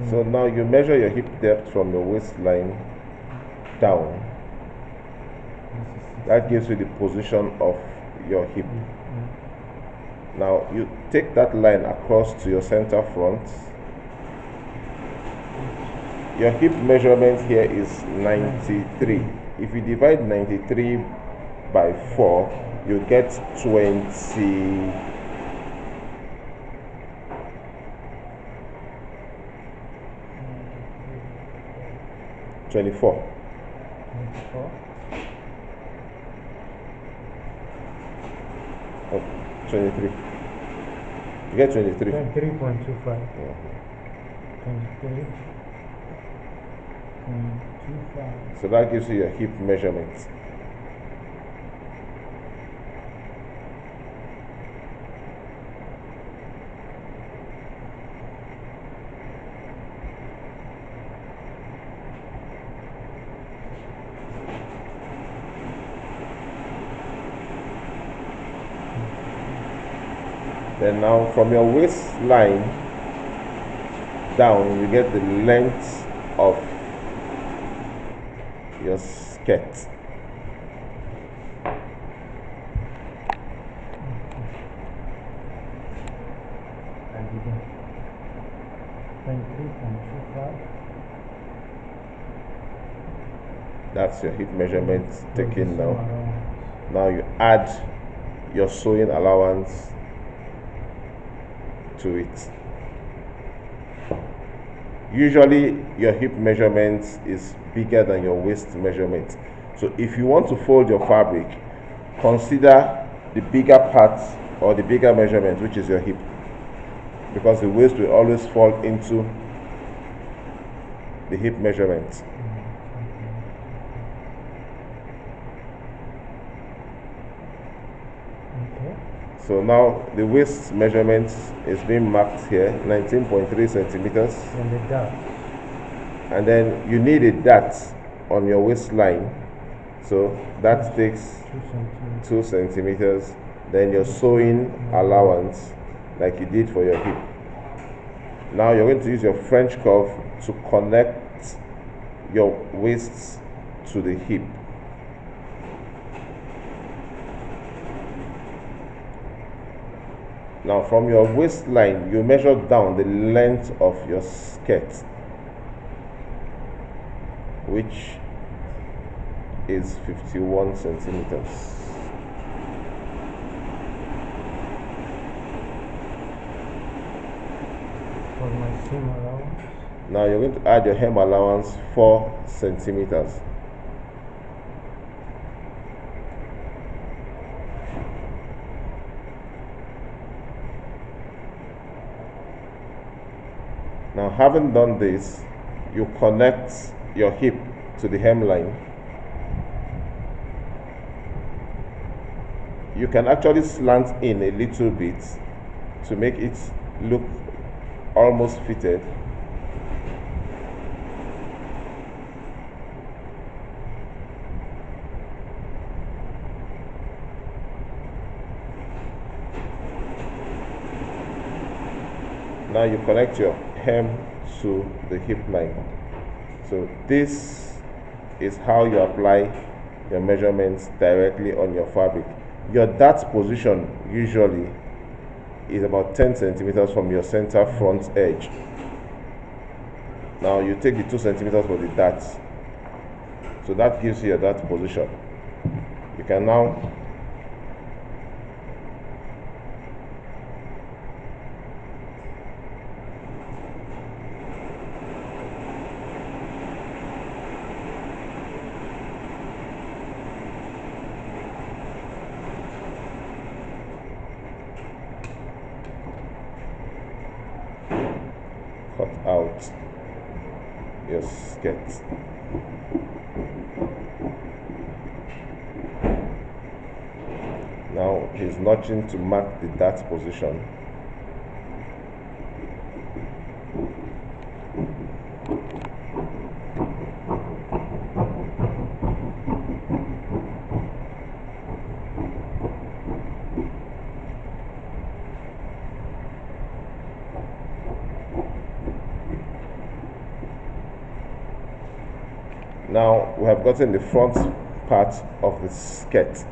So now you measure your hip depth from your waistline down. That gives you the position of your hip. Now you take that line across to your center front. Your hip measurement here is 93. If you divide 93 by 4, you get 24. 23. You get 23. 23.25. 23.25. So that gives you your hip measurement. Then now from your waistline down, you get the length of your skirt. And again, 23.25. That's your hip measurement taken now. Now you add your sewing allowance to it. Usually your hip measurement is bigger than your waist measurement. So if you want to fold your fabric, consider the bigger part or the bigger measurement, which is your hip, because the waist will always fall into the hip measurement. So now the waist measurement is being marked here, 19.3 centimeters. And the dot. And then you need a dot on your waistline. So that takes 2 centimeters. Then your sewing allowance, like you did for your hip. Now you're going to use your French curve to connect your waist to the hip. Now from your waistline, you measure down the length of your skirt, which is 51 centimeters. For my seam allowance. Now you're going to add your hem allowance 4 centimeters. Now, having done this, you connect your hip to the hemline. You can actually slant in a little bit to make it look almost fitted. Now you connect your hem to the hip line. So this is how you apply your measurements directly on your fabric. Your dart position usually is about 10 centimeters from your center front edge. Now you take the 2 centimeters for the dart. So that gives you your dart position. You can now cut out your skirt. Now he's notching to mark the dart position. Now we have gotten the front part of the skirt.